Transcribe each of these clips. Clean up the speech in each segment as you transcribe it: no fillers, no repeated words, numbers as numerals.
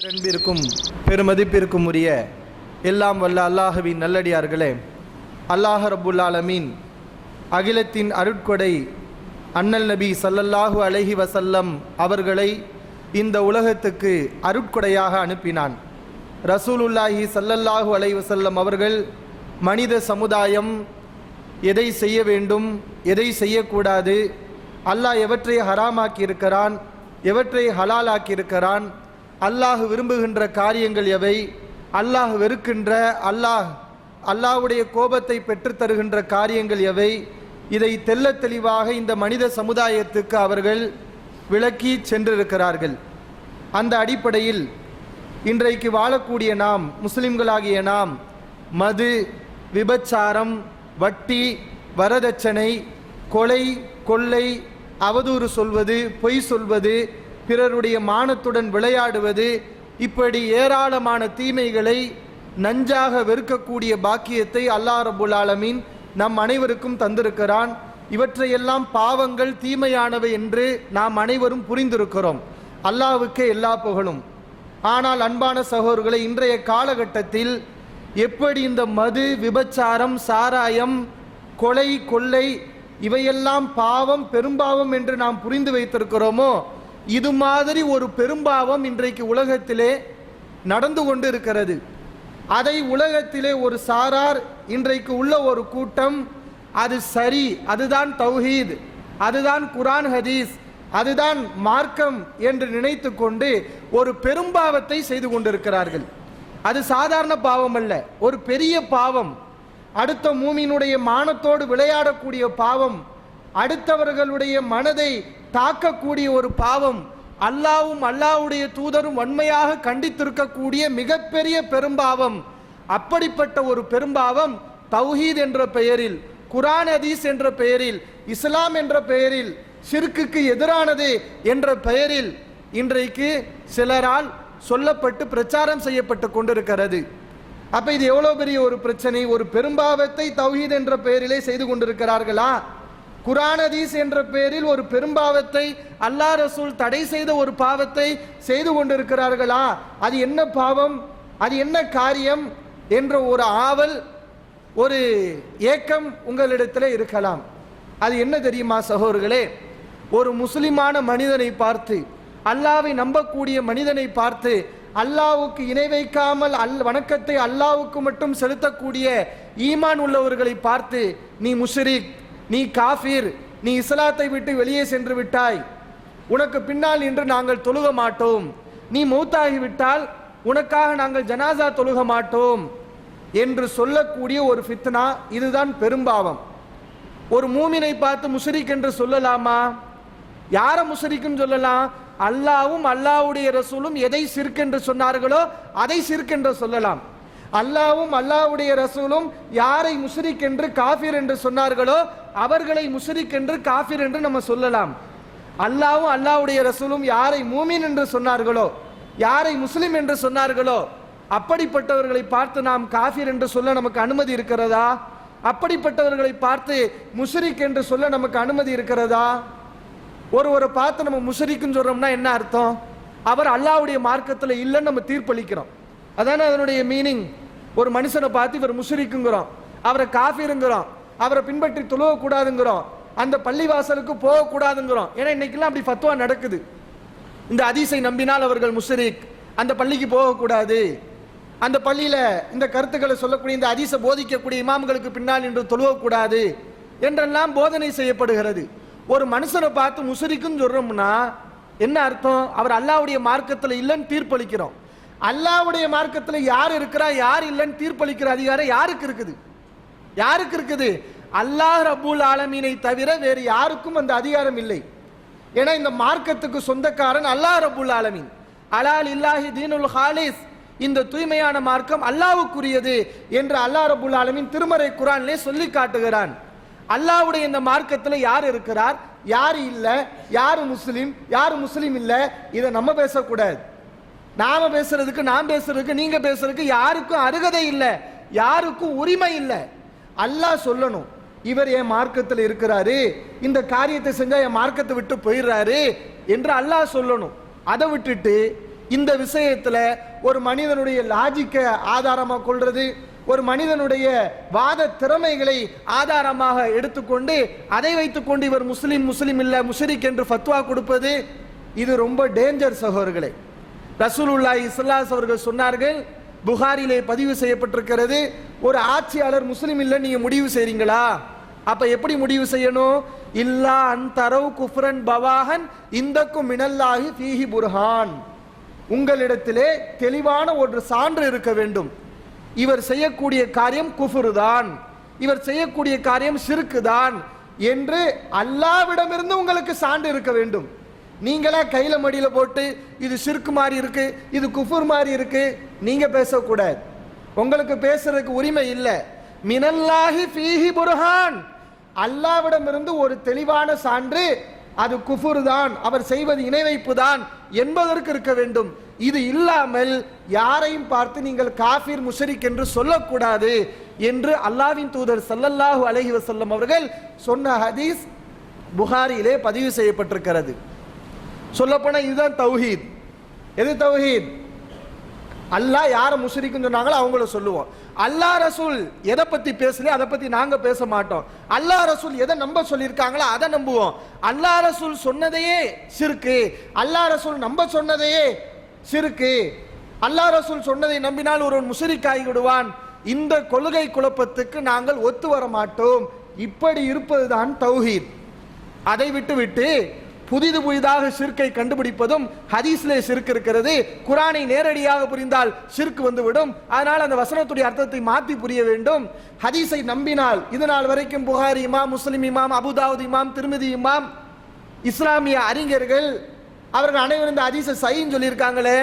அன்பிற்கும் பெருமதிப்பிற்கும் உரிய எல்லாம் வல்ல அல்லாஹுவின் நல்லடியார்களே, அல்லாஹ் ரப்புல் ஆலமீன் அகிலத்தின் அருட்கொடை அண்ணல் நபி ஸல்லல்லாஹு அலைஹி வஸல்லம் அவர்களை இந்த உலகத்துக்கு அருட்கொடையாக அனுப்பினான். ரசூலுல்லாஹி ஸல்லல்லாஹு அலைஹி வஸல்லம் அவர்கள் மனித சமுதாயம் எதை செய்ய வேண்டும், எதை செய்யக்கூடாது, அல்லாஹ் எவற்றை ஹராமாக்கி இருக்கிறான், எவற்றை ஹலாலாக்கி இருக்கிறான், அல்லாஹ் விரும்புகின்ற காரியங்கள் எவை, அல்லாஹ் வெறுக்கின்ற அல்லாஹ்வுடைய கோபத்தை பெற்று தருகின்ற காரியங்கள் எவை, இதை தெள்ளத் தெளிவாக இந்த மனித சமுதாயத்துக்கு அவர்கள் விளக்கி சென்றிருக்கிறார்கள். அந்த அடிப்படையில் இன்றைக்கு வாழக்கூடிய நாம், முஸ்லிம்களாகிய நாம், மது, விபச்சாரம், வட்டி, வரதட்சணை, கொலை, கொள்ளை, அவதூறு சொல்வது, பொய் சொல்வது, பிறருடைய மானத்துடன் விளையாடுவது, இப்படி ஏராளமான தீமைகளை நஞ்சாக வெறுக்கக்கூடிய பாக்கியத்தை அல்லாஹ் ரப்புல் ஆலமீன் நம் அனைவருக்கும் தந்திருக்கிறான். இவற்றையெல்லாம் பாவங்கள், தீமையானவை என்று நாம் அனைவரும் புரிந்திருக்கிறோம். அல்லாஹ்வுக்கே எல்லா புகழும். ஆனால் அன்பான சகோதரர்களை, இன்றைய காலகட்டத்தில் எப்படி இந்த மது, விபச்சாரம், சாராயம், கொலை, கொள்ளை இவையெல்லாம் பாவம், பெரும்பாவம் என்று நாம் புரிந்து வைத்திருக்கிறோமோ, இது மாதிரி ஒரு பெரும்பாவம் இன்றைக்கு உலகத்திலே நடந்து கொண்டு இருக்கிறது. அதை உலகத்திலே ஒரு சாரார், இன்றைக்கு உள்ள ஒரு கூட்டம், அது சரி, அதுதான் தௌஹீத், அதுதான் குர்ஆன் ஹதீஸ், அதுதான் மார்க்கம் என்று நினைத்து கொண்டு ஒரு பெரும்பாவத்தை செய்து கொண்டிருக்கிறார்கள். அது சாதாரண பாவம் அல்ல, ஒரு பெரிய பாவம். அடுத்த மூமினுடைய மானத்தோடு விளையாடக்கூடிய பாவம், அடுத்தவர்களுடைய மனதை தாக்கக்கூடிய ஒரு பாவம், அல்லாஹ்வும் அல்லாஹ்வுடைய தூதரும் வன்மையாக கண்டித்திருக்கக்கூடிய மிகப்பெரிய பெரும்பாவம். அப்படிப்பட்ட ஒரு பெரும்பாவம் தௌஹீத் என்ற பெயரில், குர்ஆன் ஹதீஸ் என்ற பெயரில், இஸ்லாம் என்ற பெயரில், ஷிர்க்குக்கு எதிரானது என்ற பெயரில் இன்றைக்கு சிலரால் சொல்லப்பட்டு பிரச்சாரம் செய்யப்பட்டு கொண்டிருக்கிறது. அப்ப இது எவ்வளவு பெரிய ஒரு பிரச்சனை! ஒரு பெரும்பாவத்தை தௌஹீத் என்ற பெயரிலே செய்து கொண்டிருக்கிறார்களா? குர்ஆன் ஹதீஸ் என்ற பெயரில் ஒரு பெரும்பாவத்தை, அல்லாஹ் ரசூல் தடை செய்த ஒரு பாவத்தை செய்து கொண்டிருக்கிறார்களா? அது என்ன பாவம், அது என்ன காரியம் என்ற ஒரு ஆவல், ஒரு ஏக்கம் உங்களிடத்தில் இருக்கலாம். அது என்ன தெரியுமா சகோதரர்களே? ஒரு முஸ்லிமான மனிதனை பார்த்து, அல்லாஹ்வை நம்பக்கூடிய மனிதனை பார்த்து, அல்லாஹ்வுக்கு இணை வைக்காமல் வணக்கத்தை அல்லாஹ்வுக்கு மட்டும் செலுத்தக்கூடிய ஈமான் உள்ளவர்களை பார்த்து, நீ முஷ்ரிக், நீ காஃபிர், நீ இஸ்லாத்தை விட்டு வெளியே சென்று விட்டாய், உனக்கு பின்னால் நின்று நாங்கள் தொழுக மாட்டோம், நீ மௌத்தாகிவிட்டால் உனக்காக நாங்கள் ஜனாசா தொழுக மாட்டோம் என்று சொல்லக்கூடிய ஒரு ஃபித்னா, இதுதான் பெரும்பாவம். ஒரு மூமினை பார்த்து முஷ்ரிக் என்று சொல்லலாமா? யாரை முஷ்ரிக்னு சொல்லலாம்? அல்லாஹ்வும் அல்லாஹ்வுடைய ரசூலும் எதை ஷிர்க் என்று சொன்னார்களோ அதை ஷிர்க் என்று சொல்லலாம். அல்லாஹ்வும் அல்லாஹ்வுடைய ரசூலும் யாரை முஷ்ரிக் என்று, காஃபிர் என்று சொன்னார்களோ அவர்களை முஷ்ரிக் என்று, காஃபிர் என்று நம்ம சொல்லலாம். அல்லாஹ்வும் அல்லாஹ்வுடைய ரசூலும் யாரை மூமின் என்று சொன்னார்களோ, யாரை முஸ்லிம் என்று சொன்னார்களோ, அப்படிப்பட்டவர்களை பார்த்து நாம் காஃபிர் என்று சொல்ல நமக்கு அனுமதி இருக்கிறதா? அப்படிப்பட்டவர்களை பார்த்து முஷ்ரிக் என்று சொல்ல நமக்கு அனுமதி இருக்கிறதா? ஒருவரை பார்த்து நம்ம முஷ்ரிக்னு சொல்றோம்னா என்ன அர்த்தம்? அவர் அல்லாஹ்வுடைய மார்க்கத்தில் இல்லைன்னு நம்ம தீர்ப்பளிக்கிறோம். அதானே அதனுடைய மீனிங். ஒரு மனுஷனை பார்த்து இவர் முஷ்ரிக்குங்கிறோம், அவரை காஃபிருங்கிறோம், அவரை பின்பற்றி தொழுவக்கூடாதுங்கிறோம், அந்த பள்ளிவாசலுக்கு போகக்கூடாதுங்கிறோம். ஏன்னா இன்னைக்கெல்லாம் அப்படி ஃபத்வா நடக்குது. இந்த ஹதீஸை நம்பினால் அவர்கள் முஷ்ரிக், அந்த பள்ளிக்கு போகக்கூடாது, அந்த பள்ளியில இந்த கருத்துக்களை சொல்லக்கூடிய, இந்த ஹதீஸை போதிக்கக்கூடிய இமாம்களுக்கு பின்னால் நின்று தொழுவக்கூடாது என்றெல்லாம் போதனை செய்யப்படுகிறது. ஒரு மனுஷனை பார்த்து முஷ்ரிக்குன்னு சொல்றோம்னா என்ன அர்த்தம்? அவர் அல்லாஹ்வுடைய மார்க்கத்தில் இல்லைன்னு தீர்ப்பளிக்கிறோம். அல்லாஹ்வுடைய மார்க்கத்தில் யார் இருக்கிறா, யார் இல்லைன்னு தீர்ப்பளிக்கிற அதிகாரம் யாருக்கு இருக்குது? யாருக்கு இருக்குது? அல்லாஹ் ரப்புல் ஆலமீனை தவிர வேறு யாருக்கும் அந்த அதிகாரம் இல்லை. ஏன்னா இந்த மார்க்கத்துக்கு சொந்தக்காரன் அல்லாஹ் ரப்புல் ஆலமீன். அலா லில்லாஹி தீனுல் ஹாலிஸ், இந்த தூய்மையான மார்க்கம் அல்லாஹ்வுக்குரியது என்று அல்லாஹ் ரப்புல் ஆலமீன் திருமறை குர்ஆனிலே சொல்லி காட்டுகிறான். அல்லாஹ்வுடைய இந்த மார்க்கத்தில் யார் இருக்கிறார், யார் இல்லை, யார் முஸ்லிம், யார் முஸ்லிம் இல்லை, இதை நம்ம பேசக்கூடாது. நாம பேசுறதுக்கு, நாம் பேசுறதுக்கு, நீங்க பேசுறதுக்கு யாருக்கும் அருகதை இல்லை, யாருக்கும் உரிமை இல்லை. அல்லாஹ் சொல்லணும், இவர் என் மார்க்கத்தில் இருக்கிறாரு, இந்த காரியத்தை செஞ்சா என் மார்க்கத்தை விட்டு போயிடுறாரு என்று அல்லாஹ் சொல்லணும். அதை விட்டுட்டு இந்த விஷயத்துல ஒரு மனிதனுடைய லாஜிக்கை ஆதாரமாக கொள்றது, ஒரு மனிதனுடைய வாத திறமைகளை ஆதாரமாக எடுத்துக்கொண்டு அதை வைத்துக்கொண்டு இவர் முஸ்லிம் இல்ல முஷ்ரிக் என்று ஃபத்வா கொடுப்பது, இது ரொம்ப டேஞ்சர் சகோதரர்களே. ரசூலுல்லாஹி ஸல்லல்லாஹு அலைஹி அவர்கள் சொன்னார்கள், புகாரிலே பதிவு செய்யப்பட்டிருக்கிறது, ஒரு ஆட்சியாளர் முஸ்லிம் இல்ல நீங்க முடிவு செய்றீங்களா? அப்ப எப்படி முடிவு செய்யணும்? இல்லா அன்தரவு குஃப்ரன் பவாஹன் இந்தக்கும் மினல்லாஹி ஃபீஹி புர்ஹான், உங்களிடத்திலே தெளிவான ஒரு சான்று இருக்க வேண்டும். இவர் செய்யக்கூடிய காரியம் குஃப்ரு தான், இவர் செய்யக்கூடிய காரியம் ஷிர்க் தான் என்று அல்லாஹ்விடமிருந்து உங்களுக்கு சான்று இருக்க வேண்டும். நீங்களா கையில மடியில போட்டு இது ஷிர்க் மாதிரி இருக்கு, இது குஃபுர் மாதிரி இருக்கு, நீங்க பேசக்கூடாது. உங்களுக்கு பேசுறதுக்கு உரிமை இல்லை. மினல்லாஹி ஃபீஹி புர்ஹான், அல்லாஹ்விடமிருந்து ஒரு தெளிவான சான்று அது குஃபுர் தான், அவர் செய்வது இணை வைப்பு தான் என்பதற்கு இருக்க வேண்டும். இது இல்லாமல் யாரையும் பார்த்து நீங்கள் காஃபிர் முஷ்ரிக் என்று சொல்லக்கூடாது என்று அல்லாஹ்வின் தூதர் ஸல்லல்லாஹு அலைஹி வஸல்லம் அவர்கள் சொன்ன ஹதீஸ் புகாரியிலே பதிவு செய்யப்பட்டிருக்கிறது. சொல்லப்போனா இதுதான் தௌஹீத். எது தௌஹீத்? அல்லாஹ் யாரை முஷ்ரிக்னு சொன்னாங்களோ அவங்கள சொல்லுவோம். அல்லாஹ் ரசூல் எதை பத்தி பேசலையோ அதை பத்தி நாங்க பேச மாட்டோம். அல்லாஹ் ரசூல் எதை நம்ப சொல்லியிருக்காங்களோ அதை நம்புவோம். அல்லாஹ் ரசூல் சொன்னதையே ஷிர்க்கு, அல்லாஹ் ரசூல் நம்ப சொன்னதையே ஷிர்க்கு, அல்லாஹ் ரசூல் சொன்னதை நம்பினால் ஒரு முஷ்ரிக் ஆகிவிடுவான். இந்த கொள்கை குழப்பத்துக்கு நாங்கள் ஒத்து வர மாட்டோம். இப்படி இருப்பதுதான் தௌஹீத். அதை விட்டு புதிதாக ஷிர்க்கை கண்டுபிடிப்பதும், ஹதீஸ்லே ஷிர்க் இருக்கிறது, குர்ஆனை நேரடியாக புரிந்தால் ஷிர்க் வந்துவிடும், அதனால் அந்த வசனத்துடைய அர்த்தத்தை மாற்றி புரிய வேண்டும். ஹதீஸை நம்பினால் இது நாள் வரைக்கும் புகாரி இமாம், முஸ்லிம் இமாம், அபுதாவுத் இமாம், திருமிதி இமாம், இஸ்லாமிய அறிஞர்கள் அவர்கள் அனைவரும் இந்த ஹதீஸை சஹீஹ்னு சொல்லியிருக்காங்களே,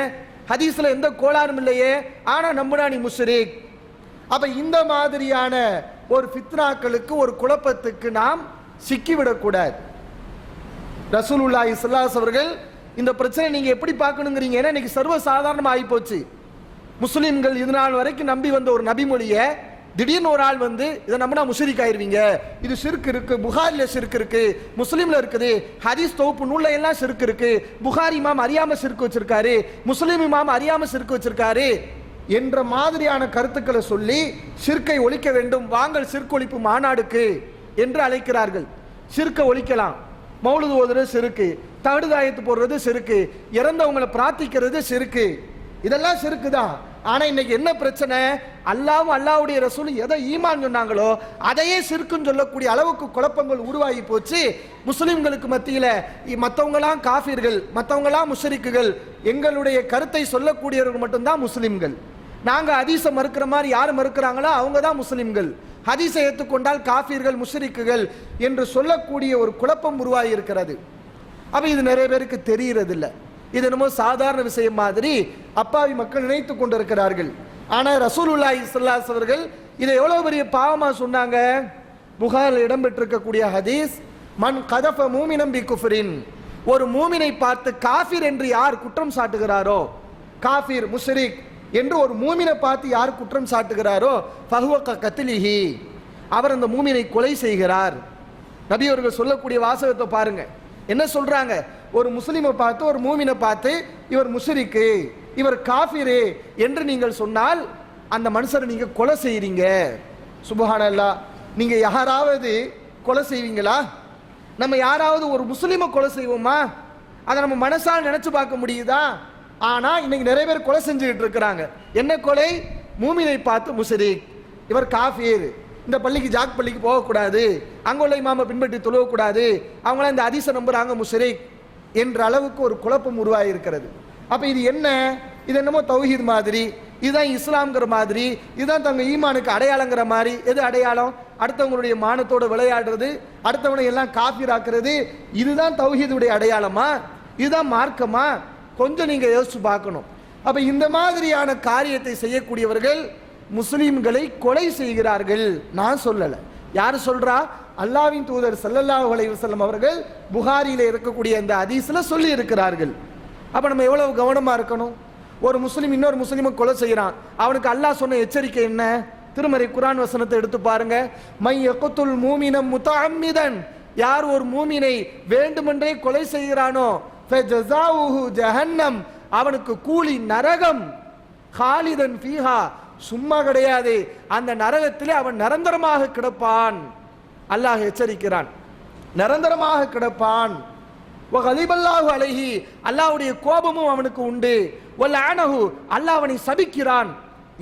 ஹதீஸ்ல எந்த கோளாறும் இல்லையே, ஆனா நம்புனா நீ முஷ்ரிக். அப்ப இந்த மாதிரியான ஒரு ஃபித்னாக்களுக்கு, ஒரு குழப்பத்துக்கு நாம் சிக்கிவிடக்கூடாது. ரசூலுல்லாஹி ஸல்லல்லாஹு அலைஹி அவர்கள் இந்த பிரச்சனை நீங்க எப்படி பார்க்கணுங்கிறீங்க? ஏன்னா இன்னைக்கு சர்வ சாதாரணமா ஆகி போச்சு. முஸ்லிம்கள் இது நாள் வரைக்கும் நம்பி வந்த ஒரு நபிமொழியை திடீர்னு ஒரு ஆள் வந்து இதை நம்பினா முஷ்ரிக் ஆயிருவீங்க, இது ஷிர்க் இருக்கு, புகாரில ஷிர்க் இருக்கு, முஸ்லிம்ல இருக்குது, ஹதீஸ் தொகுப்பு நூல்ல எல்லாம் ஷிர்க் இருக்கு, புகாரி இமாம் அறியாம ஷிர்க் வச்சிருக்காரு, முஸ்லிம் இமாம் அறியாம ஷிர்க் வச்சிருக்காரு என்ற மாதிரியான கருத்துக்களை சொல்லி ஷிர்க்கை ஒழிக்க வேண்டும், வாங்கள் ஷிர்க் ஒழிப்பு மாநாடுக்கு என்று அழைக்கிறார்கள். ஷிர்க்கை ஒழிக்கலாம், மௌலுது ஓதுறது ஷிர்க்கு, தகடுதாயத்து போடுறது ஷிர்க்கு, இறந்தவங்களை பிரார்த்திக்கிறது ஷிர்க்கு, இதெல்லாம் ஷிர்க்கு தான். ஆனா இன்னைக்கு என்ன பிரச்சனை? அல்லாஹ்வும் அல்லாஹ்வுடைய ரசூலும் எதை ஈமான் சொன்னாங்களோ அதையே ஷிர்க்குன்னு சொல்லக்கூடிய அளவுக்கு குழப்பங்கள் உருவாகி போச்சு. முஸ்லிம்களுக்கு மத்தியில மற்றவங்களாம் காஃபிர்கள், மற்றவங்களாம் முஷ்ரிக்குகள், எங்களுடைய கருத்தை சொல்லக்கூடியவர்கள் மட்டும்தான் முஸ்லிம்கள். நாங்க ஹதீஸை மறுக்கிற மாதிரி யார் மறுக்கிறாங்களோ அவங்க தான் முஸ்லிம்கள், ஹதீஸை ஏற்றுக்கொண்டால் காஃபிர்கள் முஷ்ரிக்குகள் என்று சொல்லக்கூடிய ஒரு குழப்பம் உருவாகி இருக்கிறது. அப்ப இது நிறைய பேருக்கு தெரியறது இல்லை. இது என்னமோ சாதாரண விஷயம் மாதிரி அப்பாவி மக்கள் நினைத்து கொண்டிருக்கிறார்கள். ஆனா ரசூலுல்லாஹி ஸல்லல்லாஹு அலைஹி அவர்கள் இதை எவ்வளவு பெரிய பாவமா சொன்னாங்க. புகாரில் இடம்பெற்றிருக்கக்கூடிய ஹதீஸ், மன் கதஃப மூமினம் பி குஃப்ரின், ஒரு மூமினை பார்த்து காஃபிர் என்று யார் குற்றம் சாட்டுகிறாரோ, காஃபிர் முஷ்ரிக் என்று ஒரு மூமினை பார்த்து யார் குற்றம் சாட்டுகிறாரோ ஃபஹுவ கத்லிஹி, அவர் அந்த மூமினை கொலை செய்கிறார். நபி அவர்கள் சொல்லக்கூடிய வாசகத்தை பாருங்க, என்ன சொல்றாங்க? ஒரு முஸ்லிமை பார்த்து, ஒரு மூமினை பார்த்து இவர் முஷ்ரிக்கு, இவர் காஃபிரு என்று நீங்கள் சொன்னால் அந்த மனுஷரை நீங்க கொலை செய்றீங்க. சுப்ஹானல்லாஹ். நீங்க யாராவது கொலை செய்வீங்களா? நம்ம யாராவது ஒரு முஸ்லிமை கொலை செய்வோமா? அதை நம்ம மனசால் நினைச்சு பார்க்க முடியுதா? ஆனா இன்னைக்கு நிறைய பேர் கொலை செஞ்சுக்கிட்டு இருக்கிறாங்க. என்ன கொலை? மூமினை பார்த்து முஷ்ரிக், இவர் காஃபிர், இந்த பள்ளிக்கு ஜாக் பள்ளிக்கு போகக்கூடாது, அங்க உள்ள இமாமை பின்பற்றி தொழுவக்கூடாது, அவங்களாம் இந்த ஹதீஸை நம்புறாங்க முஷ்ரிக் என்ற அளவுக்கு ஒரு குழப்பம் உருவாகி இருக்கிறது. அப்ப இது என்ன? இது என்னமோ தௌஹீத் மாதிரி, இதுதான் இஸ்லாம்ங்கிற மாதிரி, இதுதான் தங்க ஈமானுக்கு அடையாளங்கிற மாதிரி. எது அடையாளம்? அடுத்தவங்களுடைய மானத்தோட விளையாடுறது, அடுத்தவனை எல்லாம் காஃபிர் ஆக்குறது, இதுதான் தௌஹீதுடைய அடையாளமா? இதுதான் மார்க்கமா? கொஞ்சம் நீங்க யோசிச்சு பார்க்கணும். அப்ப இந்த மாதிரியான காரியத்தை செய்யக்கூடியவர்கள் முஸ்லிம்களை கொலை செய்கிறார்கள். நான் சொல்லல, யார் சொல்றா? அல்லாஹ்வின் தூதர் ஸல்லல்லாஹு அலைஹி வஸல்லம் அவர்கள் புகாரியில இருக்கக்கூடிய அந்த ஹதீஸ்ல சொல்லி இருக்கிறார்கள். அப்ப நம்ம எவ்வளவு கவனமா இருக்கணும். ஒரு முஸ்லிம் இன்னொரு முஸ்லிமை கொலை செய்யறான், அவனுக்கு அல்லாஹ் சொன்ன எச்சரிக்கை என்ன? திருமறை குர்ஆன் வசனத்தை எடுத்து பாருங்க. மை யக்துல் மூமினம் முத்தஅம்மிதன், யார் ஒரு மூமினை வேண்டுமென்றே கொலை செய்கிறானோ ஃபஜஸாவுஹு ஜஹன்னம், அவனுக்கு கூலி நரகம். காலிதன் ஃபீஹா, சும்மா கிடையாது, அந்த நரகத்திலே அவன் நிரந்தரமாக கிடப்பான். அல்லாஹ் எச்சரிக்கிறான், நிரந்தரமாக கிடப்பான். வகலிபல்லாஹு அலைஹி, அல்லாஹ்வுடைய கோபமும் அவனுக்கு உண்டு. வலஅனஹு, அல்லாஹ் அவனை சபிக்கிறான்.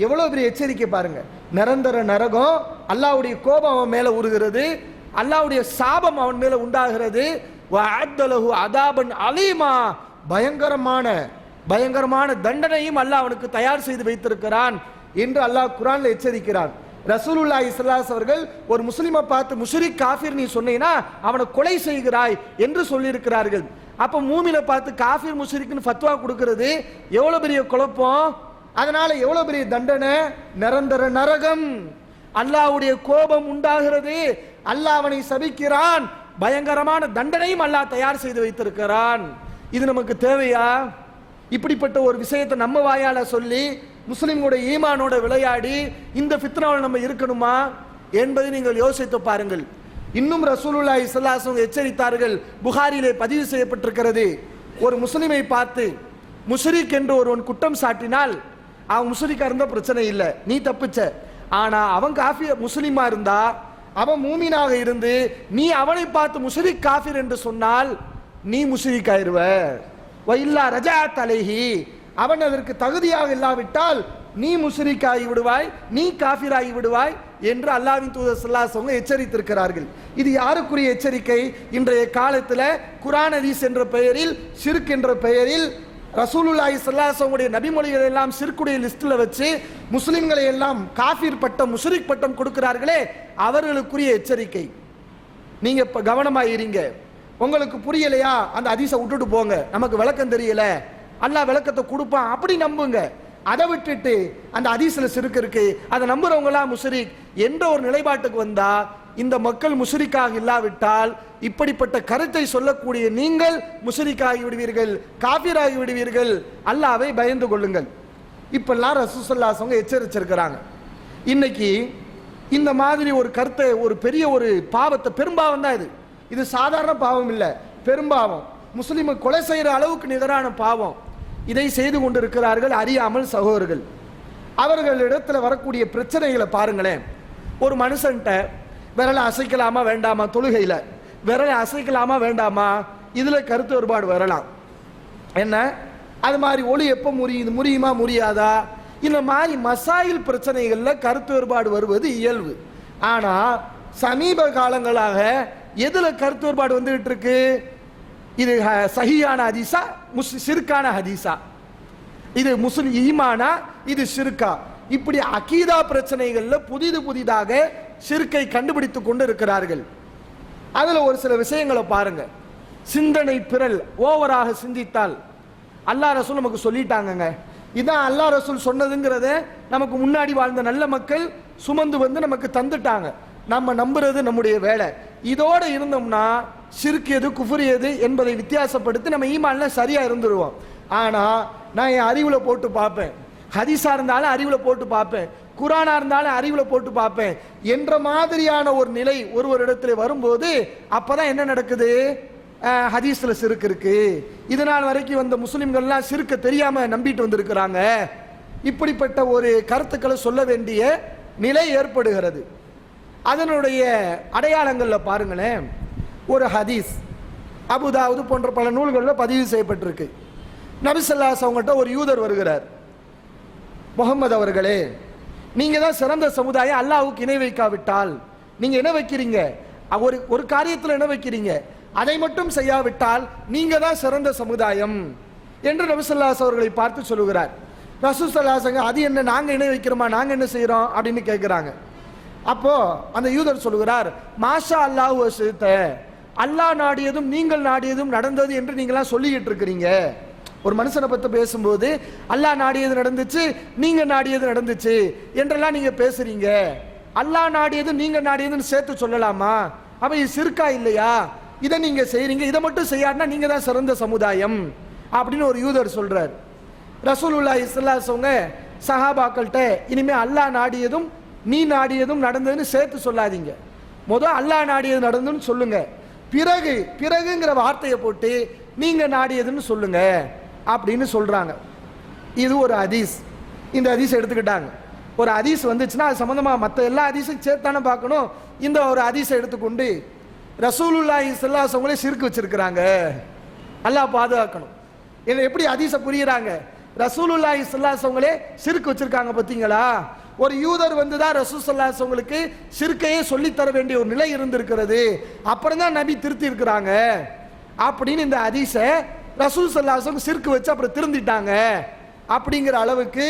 எவ்வளவு பெரிய எச்சரிக்கை பாருங்க. நிரந்தர நரகம், அல்லாஹ்வுடைய கோபம் அவன் மேல உருகிறது, அல்லாஹ்வுடைய சாபம் அவன் மேல உண்டாகிறது. வஅத்தலஹு அதாபன் அலீமா, பயங்கரமான தண்டனையும் அல்லாஹ் அவனுக்கு தயார் செய்து வைத்திருக்கிறான் என்று அல்லாஹ் குர்ஆன்ல எச்சரிக்கிறான். ரசூலுல்லாஹி ஸல்லல்லாஹு அலைஹி அவர்கள் ஒரு முஸ்லிமை பார்த்து முஷ்ரிக் காஃபிர் நீ சொன்னீனா அவனை கொலை செய்கிறாய் என்று சொல்லியிருக்கிறார்கள். அப்ப மூமினை பார்த்து காஃபிர் முஷ்ரிக்னு ஃபத்வா கொடுக்கிறது எவ்வளவு பெரிய குழப்பம். அதனால எவ்வளவு பெரிய தண்டனை, நிரந்தர நரகம், அல்லாஹ்வுடைய கோபம் உண்டாகிறது, அல்லாஹ் அவனை சபிக்கிறான், பயங்கரமான தண்டனையும் அல்லாஹ் தயார் செய்து வைத்திருக்கிறான். இது நமக்கு தேவையா? இப்படிப்பட்ட ஒரு விஷயத்தை நம்ம வாயால சொல்லி முஸ்லிம்களுடைய ஈமானோட விளையாடி இந்த ஃபித்னாவில் நம்ம இருக்கணுமா என்பதை நீங்கள் யோசித்து பாருங்கள். இன்னும் ரசூலுல்லாஹி ஸல்லல்லாஹு அலைஹி வஸல்லம் எச்சரித்தார்கள். புகாரிலே பதிவு செய்யப்பட்டிருக்கிறது, ஒரு முஸ்லிமை பார்த்து முஷ்ரிக் என்று ஒருவன் குற்றம் சாட்டினால், அவன் முஷ்ரிக்கா இருந்தா பிரச்சனை இல்லை, நீ தப்பிச்ச. ஆனா அவன் காஃபிர் முஸ்லிமா இருந்தா, அவன் மூமினாக இருந்து நீ அவனை பார்த்து முஷ்ரிக் காஃபிர் என்று சொன்னால் நீ முஷ்ரிக் ஆயிருவ. வைல்லா ரஜஅத் அலைஹி, அவன் அதற்கு தகுதியாக இல்லாவிட்டால் நீ முஷ்ரிக் ஆகி விடுவாய், நீ காஃபிர் ஆகி விடுவாய் என்று அல்லாஹ்வின் தூதர் ஸல்லல்லாஹு அலைஹி வஸல்லம் எச்சரித்திருக்கிறார்கள். இது யாருக்குரிய எச்சரிக்கை? இன்றைய காலத்தில் குர்ஆன் ஹதீஸ் என்ற பெயரில், ஷிர்க் என்ற பெயரில் ரசூலுல்லாஹி ஸல்லல்லாஹு அலைஹி வஸல்லம் நபிமொழிகளை எல்லாம் ஷிர்க்குடைய லிஸ்டில் வச்சு முஸ்லிம்களை எல்லாம் காஃபிர் பட்டம், முஷ்ரிக் பட்டம் கொடுக்கிறார்களே, அவர்களுக்குரிய எச்சரிக்கை. நீங்க இப்ப கவனமாயிருங்க. உங்களுக்கு புரியலையா அந்த ஹதீஸை விட்டுட்டு போங்க, நமக்கு விளக்கம் தெரியல, அல்லாஹ் விளக்கத்தை கொடுப்பான் அப்படி நம்புங்க. அதை விட்டுட்டு அந்த ஹதீஸ்ல ஷிர்க் இருக்கு, அதை நம்புறவங்களா முஷ்ரிக் என்ற ஒரு நிலைப்பாட்டுக்கு வந்தா இந்த மக்கள் முஷ்ரிக்காக இல்லாவிட்டால் இப்படிப்பட்ட கருத்தை சொல்லக்கூடிய நீங்கள் முஷ்ரிக்காகி விடுவீர்கள், காஃபிராகி விடுவீர்கள். அல்லாஹ்வை பயந்து கொள்ளுங்கள். இப்பெல்லாம் ரசூலுல்லாஹி ஸல்லல்லாஹு அலைஹி வஸல்லம் எச்சரிச்சிருக்கிறாங்க. இன்னைக்கு இந்த மாதிரி ஒரு கருத்தை, ஒரு பெரிய ஒரு பாவத்தை, பெரும்பாவம் தான் இது, இது சாதாரண பாவம் இல்லை, பெரும்பாவம், முஸ்லிமை கொலை செய்கிற அளவுக்கு நிகரான பாவம். இதை செய்து கொண்டிருக்கிறார்கள் அறியாமல் சகோதரர்கள். அவர்களிடத்தில் வரக்கூடிய பிரச்சனைகளை பாருங்களேன். ஒரு மனுஷன்ட்ட விரலை அசைக்கலாமா வேண்டாமா, தொழுகையில் விரலை அசைக்கலாமா வேண்டாமா, இதில் கருத்து வேறுபாடு வரலாம். என்ன அது மாதிரி ஒளி எப்போ முடியுமா முடியாதா, இந்த மாதிரி மசாயில் பிரச்சனைகளில் கருத்து வேறுபாடு வருவது இயல்பு. ஆனால் சமீப காலங்களாக எதில் கருத்து வேறுபாடு வந்துகிட்டு இருக்கு? இது சஹீஹான ஹதீஸா, ஷிர்கான ஹதீஸா, இது முஸ்லிம் ஈமானா, இது ஷிர்கா, இப்படி அகீதா பிரச்சனைகளில் புதிதாக ஷிர்கை கண்டுபிடித்துக் கொண்டு இருக்கிறார்கள். அதில் ஒரு சில விஷயங்களை பாருங்க. சிந்தனை பிறல், ஓவராக சிந்தித்தால், அல்லாஹ் ரசூல் நமக்கு சொல்லிட்டாங்க. இதான் அல்லாஹ் ரசூல் சொன்னதுங்கிறத நமக்கு முன்னாடி வாழ்ந்த நல்ல மக்கள் சுமந்து வந்து நமக்கு தந்துட்டாங்க. நம்ம நம்புறது நம்முடைய வேலை. இதோட இருந்தோம்னா ஷிர்க் எது குஃபர் எது என்பதை வித்தியாசப்படுத்தி நம்ம ஈமான்ல சரியா இருந்துருவோம். ஆனா நான் என் அறிவுல போட்டு பார்ப்பேன், ஹதீஸா இருந்தாலும் அறிவுல போட்டு பார்ப்பேன், குர்ஆனா இருந்தாலும் அறிவுல போட்டு பார்ப்பேன் என்ற மாதிரியான ஒரு நிலை ஒருவரிடத்துல வரும்போது அப்பதான் என்ன நடக்குது? ஹதீஸ்ல ஷிர்க் இருக்கு, இதனால் வரைக்கும் வந்த முஸ்லிம்கள்லாம் ஷிர்க்க தெரியாம நம்பிட்டு வந்திருக்கிறாங்க, இப்படிப்பட்ட ஒரு கருத்துக்களை சொல்ல வேண்டிய நிலை ஏற்படுகிறது. அதனுடைய அடையாளங்கள்ல பாருங்களேன். ஒரு ஹதீஸ் அபுதாவுது போன்ற பல நூல்களில் பதிவு செய்யப்பட்டிருக்கு. நபி ஸல்லல்லாஹு அலைஹி வஸல்லம் ஒரு யூதர் வருகிறார். முகமது அவர்களே, நீங்க தான் சிறந்த சமுதாயம், அல்லாஹ்வுக்கு இணை வைக்காவிட்டால் நீங்க என்ன வைக்கிறீங்க? ஒரு காரியத்தில் என்ன வைக்கிறீங்க? அதை மட்டும் செய்யாவிட்டால் நீங்க தான் சிறந்த சமுதாயம் என்று நபி ஸல்லல்லாஹு அலைஹி அவர்களை பார்த்து சொல்லுகிறார். ரசூல் ஸல்லல்லாஹு அலைஹி வஸல்லம் அது என்ன, நாங்க என்ன வைக்கிறோமா, நாங்க என்ன செய்யறோம் அப்படின்னு கேட்கிறாங்க. அப்போ அந்த யூதர் சொல்லுகிறார், மாஷா அல்லாஹ் வஸித, அல்லாஹ் நாடியதும் நீங்கள் நாடியதும் நடந்தது என்று நீங்களாம் சொல்லிக்கிட்டு இருக்கிறீங்க. ஒரு மனுஷனை பற்றி பேசும்போது அல்லாஹ் நாடியது நடந்துச்சு, நீங்க நாடியது நடந்துச்சு என்றெல்லாம் நீங்க பேசுறீங்க. அல்லாஹ் நாடியது நீங்க நாடியதுன்னு சேர்த்து சொல்லலாமா? அப்ப இது ஷிர்கா இல்லையா? இதை நீங்க செய்றீங்க, இதை மட்டும் செய்யாட்டினா நீங்க தான் சிறந்த சமுதாயம் அப்படின்னு ஒரு யூதர் சொல்றார். ரசூலுல்லாஹி ஸல்லல்லாஹு அலைஹி வஸல்லம் சஹாபாக்கள்கிட்ட இனிமே அல்லாஹ் நாடியதும் நீ நாடியதும் நடந்ததுன்னு சேர்த்து சொல்லாதீங்க, முதல் அல்லாஹ் நாடியது நடந்துன்னு சொல்லுங்க, பிறகுங்கிற வார்த்தையை போட்டு நீங்க நாடியதுன்னு சொல்லுங்க அப்படின்னு சொல்கிறாங்க. இது ஒரு ஹதீஸ். இந்த ஹதீஸ் எடுத்துக்கிட்டாங்க. ஒரு ஹதீஸ் வந்துச்சுன்னா அது சம்மந்தமாக மற்ற எல்லா ஹதீஸும் சேர்த்தானே பார்க்கணும். இந்த ஒரு ஹதீஸை எடுத்துக்கொண்டு ரசூலுல்லாஹி ஸல்லல்லாஹு அலைஹி வஸல்லம் சிறுக்கு வச்சிருக்கிறாங்க, அல்லாஹ் பாதுகாக்கணும். என்ன எப்படி ஹதீஸை புரியுறாங்க? ரசூலுல்லாஹி ஸல்லல்லாஹு அலைஹி வஸல்லம் சிறுக்கு வச்சிருக்காங்க பார்த்தீங்களா? ஒரு யூதர் வந்து தான் ரசூல் ஸல்லல்லாஹு அலைஹி வஸல்லம் சிறுக்கையே சொல்லித்தர வேண்டிய ஒரு நிலை இருந்திருக்கிறது. அப்புறம் தான் நபி திருத்தி இருக்கிறாங்க அப்படின்னு இந்த ஹதீஸை ரசூல் ஸல்லல்லாஹு அலைஹி வஸல்லம் சிறுக்கு வச்சு அப்புறம் திருந்திட்டாங்க அப்படிங்கிற அளவுக்கு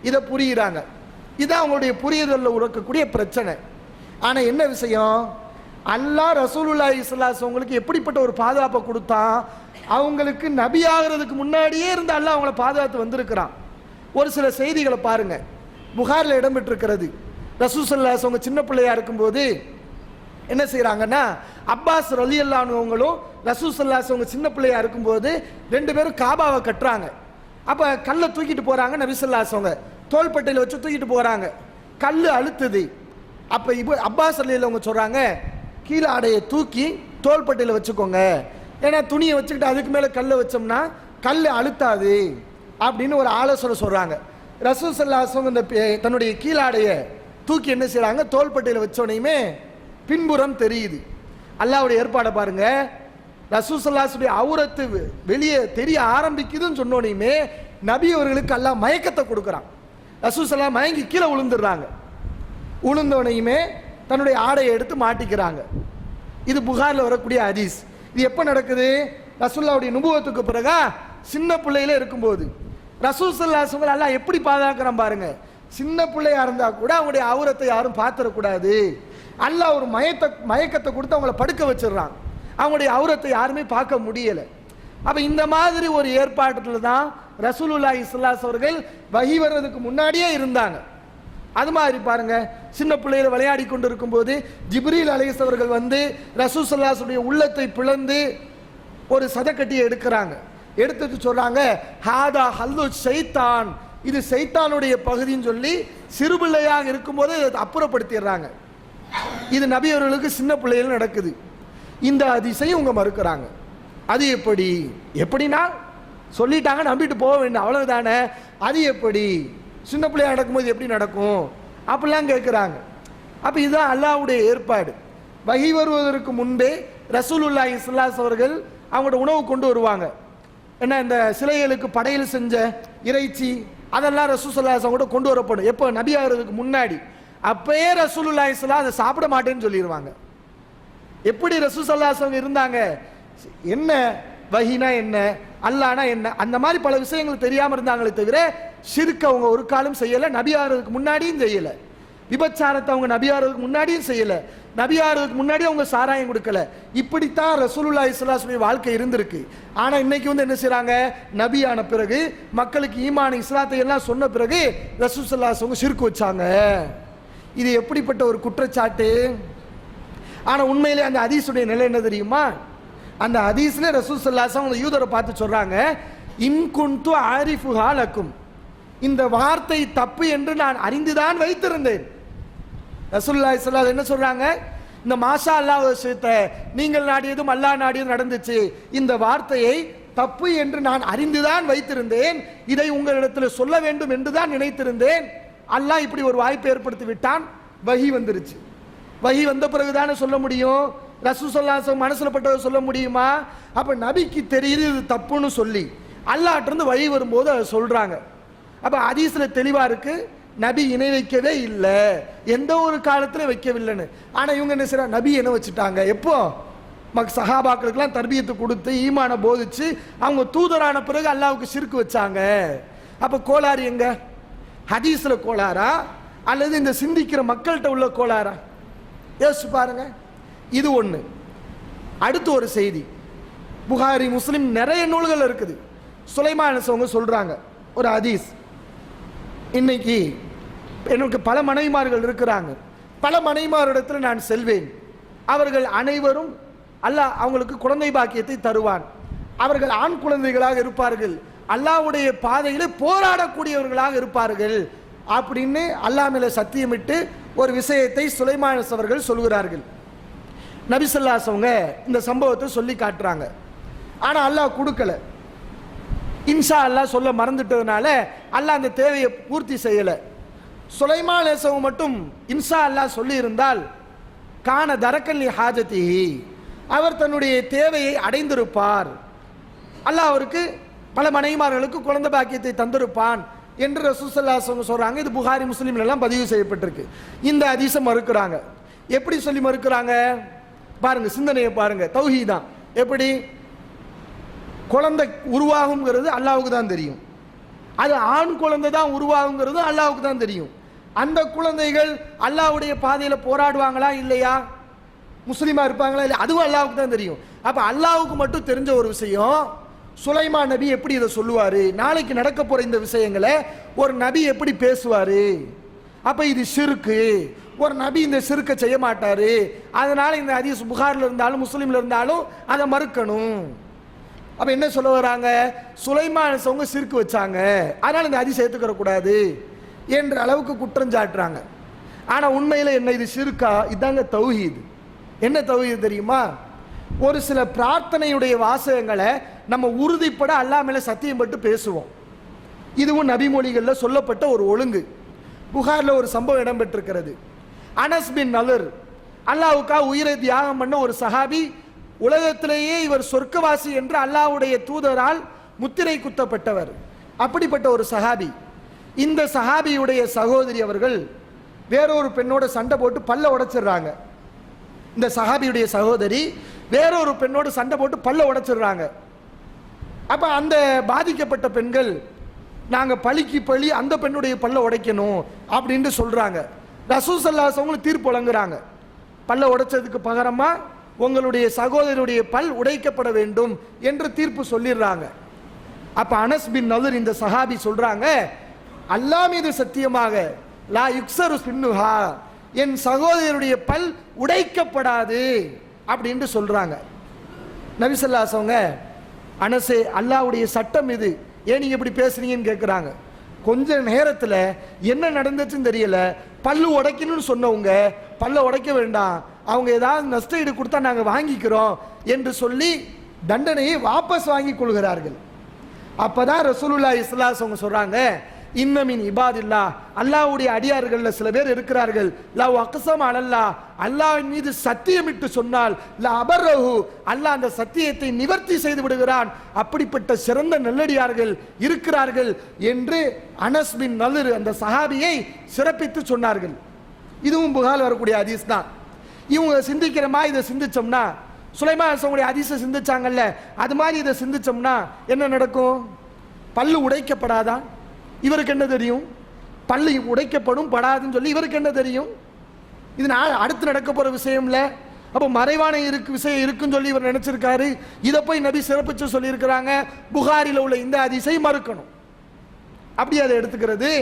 இதை புரியுறாங்க. இதுதான் அவங்களுடைய புரியுதலில் உருக்கக்கூடிய பிரச்சனை. ஆனால் என்ன விஷயம், அல்லாஹ் ரசூலுல்லாஹி ஸல்லல்லாஹு அலைஹி வஸல்லம் எப்படிப்பட்ட ஒரு பாதுகாப்பை கொடுத்தான்? அவங்களுக்கு நபி ஆகிறதுக்கு முன்னாடியே இருந்து அல்லாஹ் அவங்கள பாதுகாத்து வந்திருக்கிறான். ஒரு சில செய்திகளை பாருங்க, புகாரில் இடம்பெற்றிருக்கிறது. ரசூல் ஸல்லல்லாஹு அலைஹி வஸல்லம் சின்ன பிள்ளையா இருக்கும்போது என்ன செய்யறாங்கன்னா, அப்பாஸ் ரலியல்லாஹு அன்ஹு அவங்களும் ரசூல் ஸல்லல்லாஹு அலைஹி வஸல்லம் சின்ன பிள்ளையா இருக்கும்போது ரெண்டு பேரும் காபாவை கட்டுறாங்க. அப்போ கல்லை தூக்கிட்டு போறாங்க. நபி ஸல்லல்லாஹு அலைஹி வஸல்லம் தோள்பட்டையில் வச்சு தூக்கிட்டு போறாங்க. கல் அழுத்துது. அப்போ அப்பாஸ் ரலியல்லாஹு அவங்க சொல்றாங்க, கீழே ஆடையை தூக்கி தோள்பட்டையில் வச்சுக்கோங்க, ஏன்னா துணியை வச்சுக்கிட்டு அதுக்கு மேலே கல்லை வச்சோம்னா கல் அழுத்தாது அப்படின்னு ஒரு ஆலோசனை சொல்றாங்க. ரசூல் ஸல்லல்லாஹு அலைஹி வஸல்லம் இந்த தன்னுடைய கீழாடையை தூக்கி என்ன செய்யறாங்க, தோள்பட்டையில் வச்சோனையுமே பின்புறம் தெரியுது. அல்லாஹ்வுடைய ஏற்பாடை பாருங்க. ரசூல் ஸல்லல்லாஹு அலைஹி வஸல்லம் அவுரத்து வெளியே தெரிய ஆரம்பிக்குதுன்னு சொன்னோனையுமே நபி அவர்களுக்கு அல்லாஹ் மயக்கத்தை கொடுக்குறான். ரசூல் ஸல்லல்லாஹு அலைஹி வஸல்லம் மயங்கி கீழே விழுந்துடுறாங்க. உளுந்தோனையுமே தன்னுடைய ஆடையை எடுத்து மாட்டிக்கிறாங்க. இது புகாரில் வரக்கூடிய ஹதீஸ். இது எப்போ நடக்குது? ரசூலுல்லாஹ்வுடைய நுபுவத்துக்கு பிறகு சின்ன பிள்ளையில இருக்கும்போது. ரசூல் ஸல்லல்லாஹு அலைஹி வஸல்லம் அல்லாஹ் எப்படி பாதுகாக்கிறான் பாருங்க. சின்ன பிள்ளையா இருந்தா கூட அவங்களுடைய அவுரத்தை யாரும் பார்த்துடக்கூடாது. அல்லாஹ் ஒரு மயக்கத்தை கொடுத்து அவங்கள படுக்க வச்சிடறான். அவங்களுடைய அவுரத்தை யாருமே பார்க்க முடியல. அப்ப இந்த மாதிரி ஒரு ஏற்பாட்டில் தான் ரசூலுல்லாஹி ஸல்லல்லாஹு அலைஹி அவர்கள் வஹி வர்றதுக்கு முன்னாடியே இருந்தாங்க. அது மாதிரி பாருங்க, சின்ன பிள்ளையில விளையாடி கொண்டு இருக்கும்போது ஜிப்ரீல் அலைஹிஸ்ஸலாம் அவர்கள் வந்து ரசூல் ஸல்லல்லாஹு அலைஹி வஸல்லம் உள்ளத்தை பிளந்து ஒரு சதக்கட்டியை எடுக்கிறாங்க. எடுத்துட்டு சொல்றாங்க, ஹாதா ஹல்லு ஷைத்தான், இது சைத்தானுடைய பகுதின்னு சொல்லி சிறுபிள்ளையாக இருக்கும்போது அதை அப்புறப்படுத்திடுறாங்க. இது நபி அவர்களுக்கு சின்ன பிள்ளைகள் நடக்குது. இந்த அதிசயம் உங்க மறுக்கிறாங்க. அது எப்படின்னா சொல்லிட்டாங்க, நம்பிட்டு போக வேண்டும், அவ்வளவுதானே. அது எப்படி சின்ன பிள்ளையா நடக்கும்போது எப்படி நடக்கும் அப்படிலாம் கேட்குறாங்க. அப்போ இதுதான் அல்லாஹ்வுடைய ஏற்பாடு. வஹி வருவதற்கு முன்பே ரசூலுல்லாஹி ஸல்லல்லாஹு அலைஹி அவர்கள் அவங்களோட உணவு கொண்டு வருவாங்க. என்ன, இந்த சிலைகளுக்கு படையல் செஞ்ச இறைச்சி அதெல்லாம் ரசூல் ஸல்லல்லாஹு அலைஹி கூட கொண்டு வரப்படும். எப்போ நபி ஆகிறதுக்கு முன்னாடி. அப்பயே ரசூலுல்லாஹி ஸல்லல்லாஹு அலைஹி அதை சாப்பிட மாட்டேன்னு சொல்லிடுவாங்க. எப்படி ரசூல் ஸல்லல்லாஹு அலைஹி இருந்தாங்க, என்ன வஹினா என்ன, அல்லாஹ்னா என்ன, அந்த மாதிரி பல விஷயங்கள் தெரியாம இருந்தாங்களே தவிர ஷிர்க் அவங்க ஒரு காலம் செய்யல. நபி ஆகிறதுக்கு முன்னாடியும் செய்யல. விபச்சாரத்தை அவங்க நபி ஆகிறதுக்கு முன்னாடியும் செய்யல. நபி ஆகிறதுக்கு முன்னாடி அவங்க சாராயம் கொடுக்கல. இப்படித்தான் ரசூலுல்லாஹி ஸல்லல்லாஹு அலைஹி வஸல்லம் வாழ்க்கை இருந்திருக்கு. ஆனா இன்னைக்கு வந்து என்ன செய்றாங்க, நபி ஆன பிறகு மக்களுக்கு ஈமான் இஸ்லாத்தை எல்லாம் சொன்ன பிறகு ரசூல் ஸல்லல்லாஹு அலைஹி வஸல்லம் ஷிர்க் வச்சாங்க. இது எப்படிப்பட்ட ஒரு குற்றச்சாட்டு. ஆனா உண்மையிலே அந்த ஹதீஸுடைய நிலை என்ன தெரியுமா? அந்த ஹதீஸ்ல ரசூல் ஸல்லல்லாஹு அலைஹி வஸல்லம் யூதரை பார்த்து சொல்றாங்க, இன் குன்து ஆரிஃபுஹா லக்கும், இந்த வார்த்தை தப்பு என்று நான் அறிந்துதான் வைத்திருந்தேன். ரசூலுல்லாஹி ஸல்லல்லாஹு அலைஹி வஸல்லம் என்ன சொல்றாங்க, இந்த மாஷா அல்லாஹ் விஷயத்தை நீங்கள் நாடியதும் அல்லாஹ் நாடியதும் நடந்துச்சு. இந்த வார்த்தையை தப்பு என்று நான் அறிந்துதான் வைத்திருந்தேன். இதை உங்களிடத்தில் சொல்ல வேண்டும் என்றுதான் நினைத்திருந்தேன். அல்லாஹ் இப்படி ஒரு வாய்ப்பை ஏற்படுத்தி விட்டான். வஹி வந்துருச்சு. வஹி வந்த பிறகுதானே சொல்ல முடியும். ரசூல் ஸல்லல்லாஹு அலைஹி வஸல்லம் மனசுல பட்டதை சொல்ல முடியுமா? அப்ப நபிக்கு தெரியுது இது தப்புன்னு சொல்லி அல்லாஹ்ட்ட இருந்து வஹி வரும்போது அதை சொல்றாங்க. அப்ப ஹதீஸ்ல தெளிவா இருக்கு, நபி இணை வைக்கவே இல்லை, எந்த ஒரு காலத்துல வைக்கவில்லைன்னு. ஆனா இவங்க என்ன செய்றாங்க, நபி என்ன வச்சுட்டாங்க. எப்போ சஹாபாக்களுக்கெல்லாம் தர்பியத்தை கொடுத்து ஈமான போதிச்சு அவங்க தூதரான பிறகு அல்லாஹ்வுக்கு ஷிர்க் வச்சாங்க. அப்ப கோளாறு எங்க, ஹதீஸ்ல கோளாறா அல்லது இந்த சிந்திக்கிற மக்கள்கிட்ட உள்ள கோளாறா? யோசிச்சு பாருங்க. இது ஒண்ணு. அடுத்து ஒரு செய்தி, புகாரி முஸ்லிம் நிறைய நூல்கள் இருக்குது. சுலைமான் அவங்க சொல்றாங்க ஒரு ஹதீஸ், இன்னைக்கு எனக்கு பல மனைவிமார்கள் இருக்கிறாங்க, பல மனைவிமாரிடத்தில் நான் செல்வேன், அவர்கள் அனைவரும் அல்லாஹ் அவங்களுக்கு குழந்தை பாக்கியத்தை தருவான், அவர்கள் ஆண் குழந்தைகளாக இருப்பார்கள், அல்லாஹ்வுடைய பாதையிலே போராடக்கூடியவர்களாக இருப்பார்கள் அப்படின்னு அல்லாஹ் மேல சத்தியமிட்டு ஒரு விஷயத்தை சுலைமான் அவர்கள் சொல்கிறார்கள். நபி ஸல்லல்லாஹு அலைஹி வஸல்லம் இந்த சம்பவத்தை சொல்லி காட்டுறாங்க. ஆனா அல்லாஹ் கொடுக்கல. இன்ஷா அல்லாஹ் சொல்ல மறந்துட்டதுனால அல்லாஹ் அந்த தேவையை பூர்த்தி செய்யலை. சுலைமான் அலைஹிஸ்ஸலாம் மட்டும் இன்ஷா அல்லாஹ் சொல்லி இருந்தால் கான தரக்கல்லி ஹாஜதி, அவர் தன்னுடைய தேவையை அடைந்திருப்பார், அல்லாஹ் அவருக்கு பல மனைவிமார்களுக்கு குழந்தை பாக்கியத்தை தந்திருப்பான் என்று ரசூலுல்லாஹி ஸல்லல்லாஹு அலைஹி வஸல்லம் சொல்றாங்க. இது புகாரி முஸ்லிம்ல எல்லாம் பதிவு செய்யப்பட்டிருக்கு. இந்த ஹதீஸை மறுக்கிறாங்க. எப்படி சொல்லி மறுக்கிறாங்க பாருங்க, சிந்தனையை பாருங்க. தௌஹீதான். எப்படி குழந்தை உருவாகுங்கிறது அல்லாஹ்வுக்கு தான் தெரியும், அது ஆண் குழந்தை தான் உருவாகுங்கிறது அல்லாஹ்வுக்கு தான் தெரியும். அந்த குழந்தைகள் அல்லாஹ்வுடைய பாதையில போராடுவாங்களா இல்லையா, முஸ்லீமா இருப்பாங்களா இல்லையா, அதுவும் அல்லாஹ்வுக்கு தான் தெரியும். அப்ப அல்லாஹ்வுக்கு மட்டும் தெரிஞ்ச ஒரு விஷயம், சுலைமான் நபி எப்படி இதை சொல்லுவாரு, நாளைக்கு நடக்க போற இந்த விஷயங்களை ஒரு நபி எப்படி பேசுவாரு, அப்ப இது ஷிர்க்கு, ஒரு நபி இந்த ஷிர்க்கை செய்ய மாட்டாரு, அதனால இந்த ஹதீஸ் புகாரில் இருந்தாலும் முஸ்லீம்ல இருந்தாலும் அதை மறுக்கணும். அப்ப என்ன சொல்ல வராங்க, சுலைமான் அவங்க ஷிர்க்கு வச்சாங்க, அதனால இந்த ஹதீஸ் ஏத்துக்கிற கூடாது என்ற அளவுக்கு குற்றம் சாட்டுறாங்க. ஆனா உண்மையில என்ன, இது ஷிர்கா? இதாங்க தௌஹீத். என்ன தௌஹீத் தெரியுமா, ஒரு சில பிரார்த்தனையுடைய வாசகங்களை நம்ம உறுதிப்பட அல்லாஹ் மேல சத்தியம் பட்டு பேசுவோம். இதுவும் நபிமொழிகளில் சொல்லப்பட்ட ஒரு ஒழுங்கு. புகாரில் ஒரு சம்பவம் இடம்பெற்றிருக்கிறது. அனஸ் பின் நலர், அல்லாஹ்வுக்கா உயிரை தியாகம் பண்ண ஒரு சஹாபி, உலகத்திலேயே இவர் சொர்க்கவாசி என்று அல்லாஹ்வுடைய தூதரால் முத்திரை குத்தப்பட்டவர். அப்படிப்பட்ட ஒரு சஹாபி. இந்த சஹாபியுடைய சகோதரி அவர்கள் வேறொரு பெண்ணோட சண்டை போட்டு பல்ல உடைச்சிடுறாங்க. இந்த சஹாபியுடைய சகோதரி வேறொரு பெண்ணோடு சண்டை போட்டு பல்ல உடைச்சிடுறாங்க. அப்ப அந்த பாதிக்கப்பட்ட பெண்கள், நாங்க பழிக்கு பழி அந்த பெண்ணுடைய பல்ல உடைக்கணும் அப்படின்னு சொல்றாங்க. ரசூல் ஸல்லல்லாஹு அலைஹி வஸல்லம் தீர்ப்பு வழங்குறாங்க, பல்ல உடைச்சதுக்கு பகரமா உங்களுடைய சகோதரருடைய பல் உடைக்கப்பட வேண்டும் என்று தீர்ப்பு சொல்லிடுறாங்க. அப்ப அனஸ் பின் நலர் இந்த சஹாபி சொல்றாங்க, அல்லாஹ் மீது சத்தியமாக லா யுக்ஸரு பின்னுஹா, என் சகோதரருடைய பல் உடைக்கப்படாது அப்படின்னு சொல்றாங்க. நபி ஸல்லல்லாஹு அலைஹி வஸல்லம், அனஸே அல்லாஹ்வுடைய சட்டம் இது, ஏன் நீங்க இப்படி பேசுறீங்கன்னு கேட்குறாங்க. கொஞ்ச நேரத்தில் என்ன நடந்துச்சுன்னு தெரியல, பல்லு உடைக்கணும்னு சொன்னவங்க பல்ல உடைக்க வேண்டாம், அவங்க ஏதாவது நஷ்ட ஈடு கொடுத்தா நாங்கள் வாங்கிக்கிறோம் என்று சொல்லி தண்டனையை வாபஸ் வாங்கி கொள்கிறார்கள். அப்பதான் ரசூலுல்லாஹி ஸல்லல்லாஹு அலைஹி வஸல்லம் சொல்றாங்க, இன்னமின் இபாதில்லா, அல்லாஹ்வுடைய அடியார்கள் சில பேர் இருக்கிறார்கள், லவ் அக்ஸம் அலல்லாஹ், அல்லாஹ்வின் மீது சத்தியமிட்டு சொன்னால் லா அபர்ரஹு, அல்லாஹ் அந்த சத்தியத்தை நிவர்த்தி செய்து விடுகிறான், அப்படிப்பட்ட சிறந்த நல்லடியார்கள் இருக்கிறார்கள் என்று அனஸ் பின் நலர் அந்த சஹாபியை சிறப்பித்து சொன்னார்கள். இதுவும் புகாரில் வரக்கூடிய ஹதீஸ் தான். இவங்க சிந்திக்கிறமா இதை சிந்திச்சோம்னா, சுலைமான் அலைஹிஸ்ஸலாமுடைய ஹதீஸை சிந்திச்சாங்கல்ல, அது மாதிரி இதை சிந்திச்சோம்னா என்ன நடக்கும், பல்லு உடைக்கப்படாதா? இவருக்கு என்ன தெரியும், பல்லு உடைக்கப்படும் படாதுன்னு சொல்லி இவருக்கு என்ன தெரியும், இது அடுத்து நடக்க போற விஷயம் இல்ல. அப்போ மறைவான விஷயம் இருக்குன்னு சொல்லி இவர் நினைச்சிருக்காரு. இதை போய் நபி சிறப்பிச்சு சொல்லி இருக்கிறாங்க. புகாரில உள்ள இந்த ஹதீஸை மறுக்கணும். அப்படி அதை எடுத்துக்கிறது.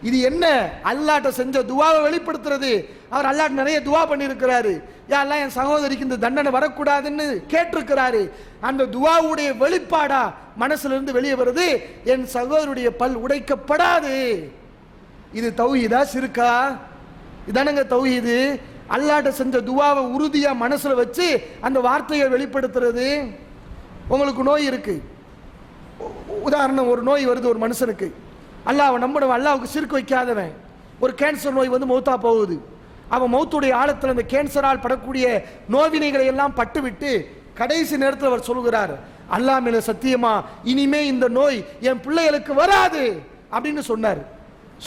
இது என்ன, அல்லாஹ்ட்ட செஞ்ச துவாவை வெளிப்படுத்துறது. அவர் அல்லாஹ் நிறைய துவா பண்ணியிருக்கிறாரு, யா அல்லாஹ் என் சகோதரிக்கு இந்த தண்டனை வரக்கூடாதுன்னு கேட்டிருக்கிறாரு. அந்த துவாவுடைய வெளிப்பாடா மனசுல இருந்து வெளியே வருது, என் சகோதரருடைய பல் உடைக்கப்படாது. இது தௌஹீதா ஷிர்கா? இதானங்க தௌஹீது. அல்லாஹ்ட்ட செஞ்ச துவாவை உறுதியா மனசுல வச்சு அந்த வார்த்தையை வெளிப்படுத்துறது. உங்களுக்கு நோய் இருக்கு, உதாரணம் ஒரு நோய் வருது ஒரு மனுஷனுக்கு, அல்லாஹ் நம்பணும், அல்லாஹ்வுக்கு ஷிர்க் வைக்காதவன், ஒரு கேன்சர் நோய் வந்து மௌத்தா போகுது. அவன் மௌத்துடைய ஆழத்தில் அந்த கேன்சரால் படக்கூடிய நோவினைகளை எல்லாம் பட்டுவிட்டு கடைசி நேரத்தில் அவர் சொல்கிறார், அல்லாஹ் மேல சத்தியமா இனிமே இந்த நோய் என் பிள்ளைகளுக்கு வராது அப்படின்னு சொன்னார்.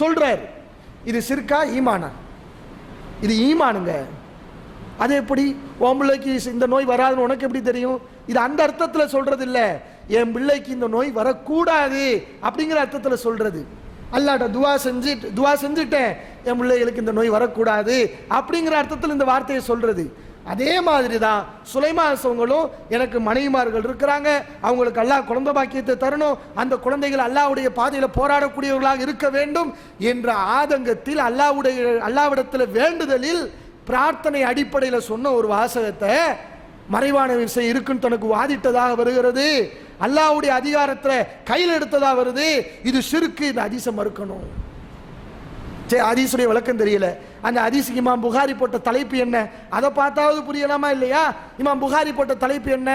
சொல்றார், இது ஷிர்கா ஈமானா? இது ஈமானுங்க. அது எப்படி உன் பிள்ளைக்கு இந்த நோய் வராதுன்னு உனக்கு எப்படி தெரியும்? இது அந்த அர்த்தத்தில் சொல்றது இல்ல, என் பிள்ளைக்கு இந்த நோய் வரக்கூடாது அப்படிங்கிற அர்த்தத்தில் சொல்றது. அல்லாஹ்ட்ட துவா செஞ்சுட்டேன், என் பிள்ளைகளுக்கு இந்த நோய் வரக்கூடாது அப்படிங்கிற அர்த்தத்தில் இந்த வார்த்தையை சொல்றது. அதே மாதிரி தான் சுலைமான் அலைஹிஸ்ஸலாமும், எனக்கு மனைவிமார்கள் இருக்கிறாங்க, அவங்களுக்கு அல்லாஹ் குழந்தை பாக்கியத்தை தரணும், அந்த குழந்தைகள் அல்லாஹ்வுடைய பாதையில் போராடக்கூடியவர்களாக இருக்க வேண்டும் என்ற ஆதங்கத்தில் அல்லாஹ்விடத்தில் வேண்டுதலில் பிரார்த்தனை அடிப்படையில் சொன்ன ஒரு வாசகத்தை மறைவான விஷயம் இருக்குன்னு தனக்கு வாதிட்டதாக வருகிறது. அல்லாஹ்வுடைய அதிகாரத்தில் கையில் எடுத்ததாக வருது. இது ஷிர்க்கு. இந்த ஹதீஸை மறுக்கணும். சரி, ஹதீஸுடைய விளக்கம் தெரியல. அந்த ஹதீஸுக்கு இமாம் புகாரி போட்ட தலைப்பு என்ன, அதை பார்த்தாவது புரியலாமா இல்லையா? இமாம் புகாரி போட்ட தலைப்பு என்ன?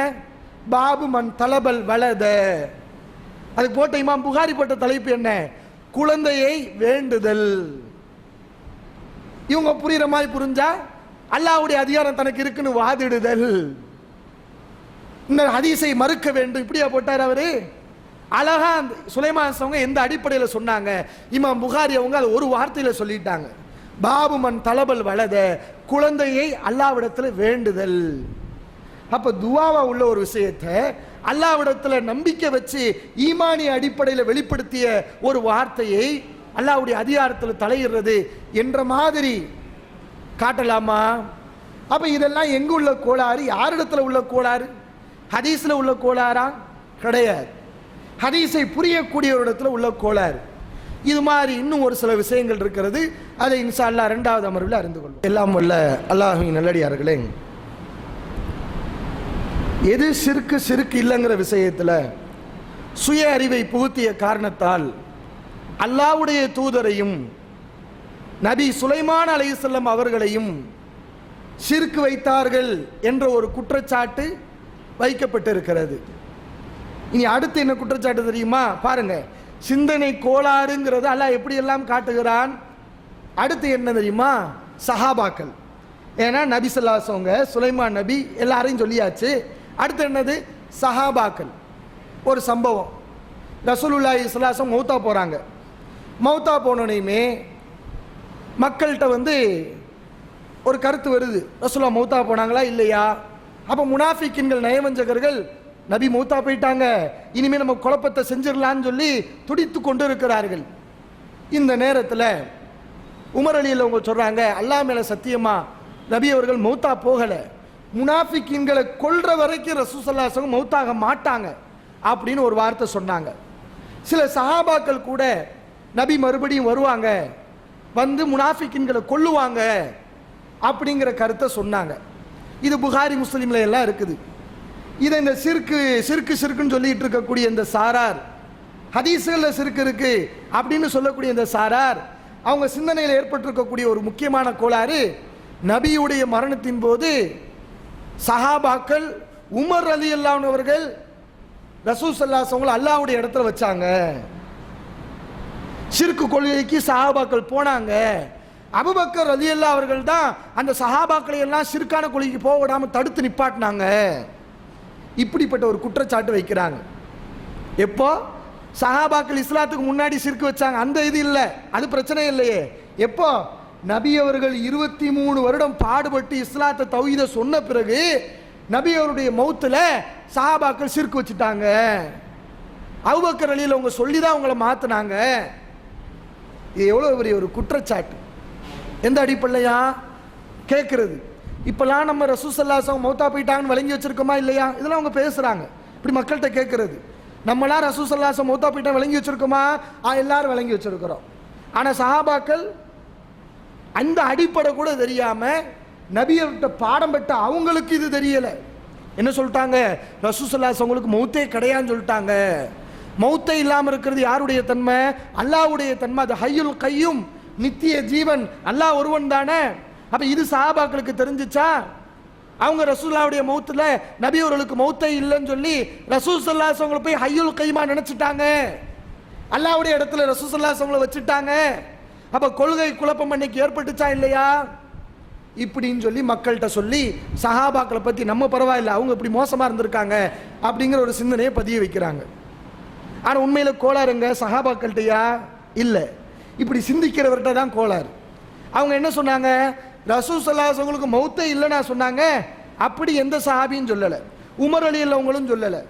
பாபு மன் தலபல் வலத, அதுக்கு போட்ட இமாம் புகாரி போட்ட தலைப்பு என்ன? குழந்தையை வேண்டுதல். இவங்க புரியுற மாதிரி புரிஞ்சா அல்லாஹ்வுடைய அதிகாரம் தனக்கு இருக்குன்னு வாதிடுதல், இந்த ஹதீஸை மறுக்க வேண்டும், இப்படியா போட்டார் அவரு. அழகா சுலைமான் அவங்க எந்த அடிப்படையில் சொன்னாங்க? இமாம் புகாரி அவங்க அதை ஒரு வார்த்தையில சொல்லிட்டாங்க. பாபு மன் தலபல் வலத, குழந்தையை அல்லாஹ்விடத்தில் வேண்டுதல். அப்ப துவாவா உள்ள ஒரு விஷயத்தை அல்லாஹ்விடத்தில் நம்பிக்கை வச்சு ஈமானிய அடிப்படையில் வெளிப்படுத்திய ஒரு வார்த்தையை அல்லாஹ்வுடைய அதிகாரத்தில் தலையிடுறது என்ற மாதிரி காட்டலாமா? அப்ப இதெல்லாம் எங்க உள்ள கோளாறு? யாரிடத்துல உள்ள கோளாறு? ஹதீஸ்ல உள்ள கோளாறா? கிடையாது. ஹதீஸை புரியக்கூடிய ஒரு இடத்துல உள்ள கோளாறு. இது மாதிரி இன்னும் ஒரு சில விஷயங்கள் இருக்கிறது. அதை இன்ஷா அல்லாஹ் இரண்டாவது அமர்வில் அறிந்து கொள்வோம். எல்லாம் வல்ல அல்லாஹ்வின் நல்லடியார்களே, எது சிறுக்கு இல்லைங்கிற விஷயத்தில் சுய அறிவை புகுத்திய காரணத்தால் அல்லாஹ்வுடைய தூதரையும் நபி சுலைமான் அலைஹிஸ்ஸலாம் அவர்களையும் ஷிர்க் வைத்தார்கள் என்ற ஒரு குற்றச்சாட்டு வைக்கப்பட்டிருக்கிறது. இனி அடுத்து என்ன குற்றச்சாட்டு தெரியுமா? பாருங்க, சிந்தனை கோளாறுங்கிறது அல்லாஹ் எப்படி எல்லாம் காட்டுகிறான். அடுத்து என்ன தெரியுமா? சஹாபாக்கள். ஏன்னா நபி ஸல்லல்லாஹு அலைஹி வஸல்லம், சுலைமான் நபி எல்லாரையும் சொல்லியாச்சு. அடுத்து என்னது? சஹாபாக்கள். ஒரு சம்பவம், ரசூலுல்லாஹி ஸல்லல்லாஹு அலைஹி வஸல்லம் மௌத்தா போறாங்க. மௌத்தா போனோனையுமே மக்கள்கிட்ட ஒரு கருத்து வருது, ரசூலுல்லாஹ் மௌத்தா போனாங்களா இல்லையா? அப்போ முனாஃபிக்கின்கள், நயவஞ்சகர்கள், நபி மௌத்தா போயிட்டாங்க, இனிமேல் நம்ம குழப்பத்தை செஞ்சிடலான்னு சொல்லி துடித்து கொண்டு இருக்கிறார்கள். இந்த நேரத்தில் உமர் அலியில் அவங்க சொல்றாங்க, அல்லாஹ் மேல சத்தியமா நபி அவர்கள் மௌத்தா போகலை, முனாஃபிக்கின்களை கொல்ற வரைக்கும் ரசூல் ஸல்லல்லாஹு அலைஹி வஸல்லம் மௌத்தாக மாட்டாங்க அப்படின்னு ஒரு வார்த்தை சொன்னாங்க. சில சஹாபாக்கள் கூட நபி மறுபடியும் வருவாங்க, வந்து முனாஃபிக்கின்களை கொல்லுவாங்க அப்படிங்கிற கருத்தை சொன்னாங்க. இது புகாரி முஸ்லீம்ல எல்லாம் இருக்குது. இதை இந்த சிறுக்குன்னு சொல்லிட்டு இருக்கக்கூடிய இந்த சாரார், ஹதீஸ்களில் சிறுக்கு இருக்கு அப்படின்னு சொல்லக்கூடிய இந்த சாரார், அவங்க சிந்தனையில் ஏற்பட்டிருக்கக்கூடிய ஒரு முக்கியமான கோளாறு, நபியுடைய மரணத்தின் போது சஹாபாக்கள் உமர் ரலியல்லாஹு அன்ஹு அவர்கள் ரசூல் ஸல்லல்லாஹு அலைஹி வஸல்லம் அல்லாஹ்வுடைய இடத்துல வச்சாங்க. ஷிர்க் கொள்கைக்கு சஹாபாக்கள் போனாங்க. அபூபக்கர் ரலியல்லாஹு அவர்கள் தான் அந்த சஹாபாக்களை எல்லாம் ஷிர்கான கொள்கைக்கு போக விடாம தடுத்து நிப்பாட்டினாங்க. இப்படிப்பட்ட ஒரு குற்றச்சாட்டு வைக்கிறாங்க. எப்போ சஹாபாக்கள் இஸ்லாத்துக்கு முன்னாடி ஷிர்க் வச்சாங்க, அந்த இது இல்லை, அது பிரச்சனை இல்லையே. எப்போ நபி அவர்கள் 23 வருடம் பாடுபட்டு இஸ்லாத்தை தௌஹீத சொன்ன பிறகு நபி அவருடைய மௌத்துல சஹாபாக்கள் ஷிர்க் வச்சுட்டாங்க. அபூபக்கர் ரலியல்லாஹு அவங்க சொல்லி தான் அவங்கள மாத்தினாங்க. இது எவ்வளவு பெரிய ஒரு குற்றச்சாட்டு! எந்த அடிப்படையா கேட்கறது? இப்பெல்லாம் நம்ம ரசூல் ஸல்லல்லாஹு அலைஹி வஸல்லம் மௌத்தா போயிட்டாங்கன்னு வழங்கி வச்சிருக்கோமா இல்லையா? இதெல்லாம் அவங்க பேசுறாங்க. இப்படி மக்கள்கிட்ட கேட்கறது. நம்மளாம் ரசூல் ஸல்லல்லாஹு அலைஹி வஸல்லம் மௌத்தா போயிட்டாங்க வழங்கி வச்சிருக்கோமா? எல்லாரும் வழங்கி வச்சிருக்கிறோம். ஆனா சஹாபாக்கள் அந்த அடிப்படை கூட தெரியாம நபியர்கிட்ட பாடம் பெற்ற அவங்களுக்கு இது தெரியல. என்ன சொல்லிட்டாங்க? ரசூல் ஸல்லல்லாஹு அலைஹி வஸல்லம் மௌத்தே கிடையாதுன்னு சொல்லிட்டாங்க. மௌத்தே இல்லாமல் இருக்கிறது யாருடைய தன்மை? அல்லாஹ்வுடைய தன்மை. அது ஹய்யுல் கய்யூம், நித்திய ஜீவன், அல்லாஹ் ஒருவன் தானே. அப்ப இது சஹாபாக்களுக்கு தெரிஞ்சிச்சா? அவங்க ரசூலுல்லாஹ்வுடைய மௌத்துல நபி அவர்களுக்கு மௌத்தே இல்லைன்னு சொல்லி ரசூல் ஸல்லல்லாஹு அலைஹி வஸல்லம் போய் ஹய்யுல் கய்யூமா நினைச்சிட்டாங்க. அல்லாஹ்வுடைய இடத்துல ரசூல் ஸல்லல்லாஹு அலைஹி வஸல்லம் வச்சுட்டாங்க. அப்ப கொள்கை குழப்பம் அன்னைக்கு ஏற்பட்டுச்சா இல்லையா? இப்படின்னு சொல்லி மக்கள்கிட்ட சொல்லி சஹாபாக்களை பத்தி நம்ம பரவாயில்லை, அவங்க இப்படி மோசமா இருந்திருக்காங்க அப்படிங்கிற ஒரு சிந்தனையை பதிய வைக்கிறாங்க. ஆனா உண்மையில கோளாறுங்க சஹாபாக்கள்கிட்டயா? இல்லை, இப்படி சிந்திக்கிறவர்கிட்ட தான் கோளாறு. அவங்க என்ன சொன்னாங்க? ரசூல் ஸல்லல்லாஹு அலைஹி வஸல்லம் மௌத்தே இல்லைன்னா சொன்னாங்க. அப்படி எந்த சஹாபியும் சொல்லலை, உமர் ரலியல்லாஹு சொல்லலை.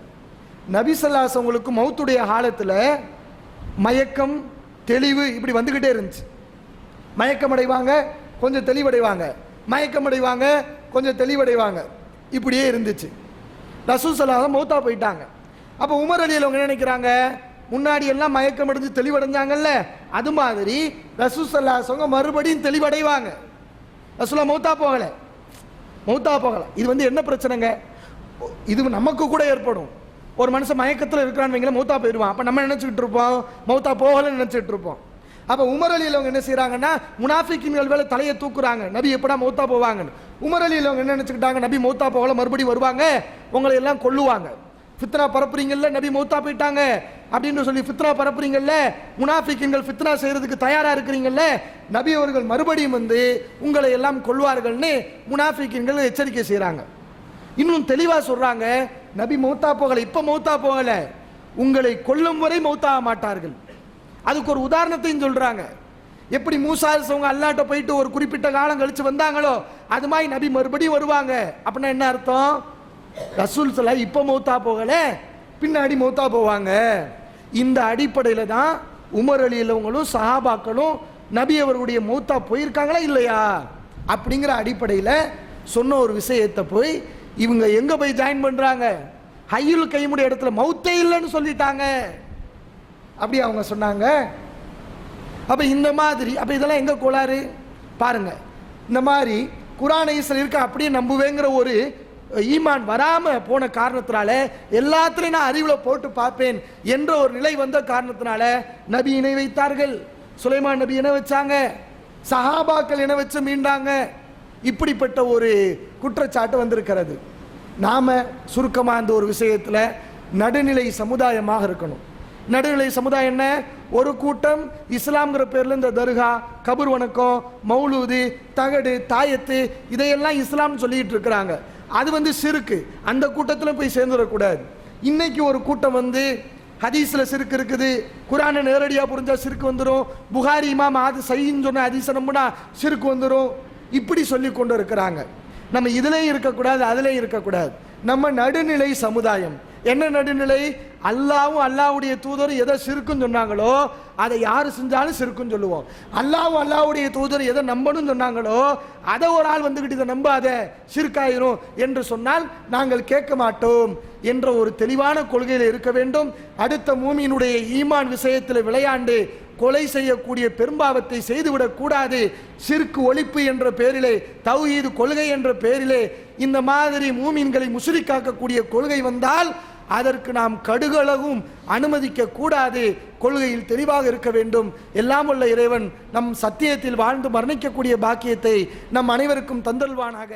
நபி ஸல்லல்லாஹு அலைஹி வஸல்லம் மௌத்துடைய காலத்தில் மயக்கம், தெளிவு இப்படி வந்துக்கிட்டே இருந்துச்சு. மயக்கம் அடைவாங்க, கொஞ்சம் தெளிவடைவாங்க, மயக்கம் அடைவாங்க, கொஞ்சம் தெளிவடைவாங்க, இப்படியே இருந்துச்சு. ரசூல் ஸல்லல்லாஹு அலைஹி வஸல்லம் மௌத்தா போயிட்டாங்க. அப்போ உமர் ரலியல்லாஹு அவங்க என்ன நினைக்கிறாங்க? முன்னாடி எல்லாம் மயக்கம் அடைஞ்சு தெளிவடைஞ்சாங்கல்ல, அது மாதிரி ரசூல் ஸல்லல்லாஹு அலைஹி வஸல்லம் மறுபடியும் தெளிவடைவாங்க. ரசூலுல்லாஹ் மௌத்தா போகல. இது என்ன பிரச்சனைங்க? இது நமக்கு கூட ஏற்படும். ஒரு மனுஷன் மயக்கத்தில் இருக்கிறான்னு வைங்களேன், மௌத்தா போயிடுவான். அப்போ நம்ம நினைச்சுக்கிட்டு இருப்போம் மௌத்தா போகலன்னு நினைச்சிட்டு இருப்போம். அப்போ உமர் ரலியல்லாஹு என்ன செய்யறாங்கன்னா, முனாஃபிக்கின்கள் மேல தலையை தூக்குறாங்க, நபி எப்படா மௌத்தா போவாங்கன்னு. உமர் ரலியல்லாஹு என்ன நினைச்சுக்கிட்டாங்க? நபி மௌத்தா போகல, மறுபடியும் வருவாங்க, உங்களை எல்லாம் கொல்லுவாங்க. ஃபித்னா பரப்புறீங்கல்ல, நபி மௌத்தா போயிட்டாங்க அப்படின்னு சொல்லி ஃபித்னா பரப்புறீங்கல்ல, முனாஃபிக்குகள் ஃபித்னா செய்யறதுக்கு தயாரா இருக்கிறீங்கல்ல, நபி அவர்கள் மறுபடியும் வந்து உங்களை எல்லாம் கொல்வார்கள்னு முனாஃபிக்குகள் எச்சரிக்கை செய்றாங்க. இன்னும் தெளிவா சொல்றாங்க, நபி மௌத்தா போகல, இப்ப மௌத்தா போகல, உங்களை கொல்லும் வரை மௌத்தாக மாட்டார்கள். அதுக்கு ஒரு உதாரணத்தையும் சொல்றாங்க. எப்படி மூசா அவங்க அல்லாட்ட போயிட்டு ஒரு குறிப்பிட்ட காலம் கழிச்சு வந்தாங்களோ அது மாதிரி நபி மறுபடியும் வருவாங்க. அப்படின்னா என்ன அர்த்தம்? ரசூல் ஸல்லல்லாஹு இப்ப மௌத்தா போகல, பின்னாடி மௌத்தா போவாங்க. இந்த அடிப்படையில தான் உமர் ரலியல்லாஹுவும் சஹாபாக்களும் நபி அவர்களுடைய மௌத்தா போயிருக்காங்களா இல்லையா அப்படிங்கிற அடிப்படையில் சொன்ன ஒரு விஷயத்தை போய் இவங்க எங்க போய் ஜாயின் பண்றாங்க? ஹய்யுல் கைமுடைய இடத்துல மௌத்தே இல்லைன்னு சொல்லிட்டாங்க. அப்படி அவங்க சொன்னாங்க. அப்ப இந்த மாதிரி அப்ப இதெல்லாம் எங்க கோளாறு பாருங்க. இந்த மாதிரி குர்ஆனை சில இருக்க அப்படியே நம்புவேங்கிற ஒரு ஈமான் வராம போன காரணத்தினால எல்லாத்திலையும் நான் அறிவுல போட்டு பார்ப்பேன் என்ற ஒரு நிலை வந்த காரணத்தினால நபி இணை வைத்தார்கள். சுலைமான் நபி இணை வச்சாங்க, சஹாபாக்கள் இணை வச்சு மீண்டாங்க. இப்படிப்பட்ட ஒரு குற்றச்சாட்டு வந்திருக்கிறது. நாம சுருக்கமா அந்த ஒரு விஷயத்துல நடுநிலை சமுதாயமாக இருக்கணும். நடுநிலை சமுதாயம் என்ன? ஒரு கூட்டம் இஸ்லாம்ங்கிற பேர்ல இந்த தர்கா, கபர் வணக்கம், மௌலூது, தகடு, தாயத்து இதையெல்லாம் இஸ்லாம்னு சொல்லிட்டு இருக்கிறாங்க. அது வந்து சிறுக்கு, அந்த கூட்டத்தில் போய் சேர்ந்துடக்கூடாது. இன்னைக்கு ஒரு கூட்டம் வந்து ஹதீஸ்ல சிறுக்கு இருக்குது, குர்ஆனை நேரடியாக புரிஞ்சா சிறுக்கு வந்துடும், புகாரி இமாம் அது சஹீஹ்னு சொன்ன ஹதீஸை நம்பினா சிறுக்கு வந்துடும், இப்படி சொல்லி கொண்டு இருக்கிறாங்க. நம்ம இதுலேயும் இருக்கக்கூடாது, அதுலேயும் இருக்கக்கூடாது. நம்ம நடுநிலை சமுதாயம். என்ன நடுநிலை? அல்லாவும் அல்லாவுடைய தூதரும் எதை சிறுக்குன்னு சொன்னாங்களோ அதை யாரு செஞ்சாலும் சிறுக்குன்னு சொல்லுவோம். அல்லாவும் அல்லாவுடைய தூதர் எதை நம்பணும்னு சொன்னாங்களோ அதை ஒரு ஆள் வந்துகிட்டு இதை நம்பாத சிறுக்காயிரும் என்று சொன்னால் நாங்கள் கேட்க மாட்டோம் என்ற ஒரு தெளிவான கொள்கையில் இருக்க வேண்டும். அடுத்த மூமியினுடைய ஈமான் விஷயத்தில் விளையாண்டு கொலை செய்யக்கூடிய பெரும்பாவத்தை செய்துவிடக் கூடாது. ஷிர்க் ஒழிப்பு என்ற பேரிலே, தௌஹீது கொள்கை என்ற பேரிலே இந்த மாதிரி மூமின்களை முஷ்ரிக்காக்கக்கூடிய கொள்கை வந்தால் அதற்கு நாம் கடுகளவும் அனுமதிக்க கூடாது. கொள்கையில் தெளிவாக இருக்க வேண்டும். எல்லாம் உள்ள இறைவன் நம் சத்தியத்தில் வாழ்ந்து மரணிக்கக்கூடிய பாக்கியத்தை நம் அனைவருக்கும் தந்தல்வானாக.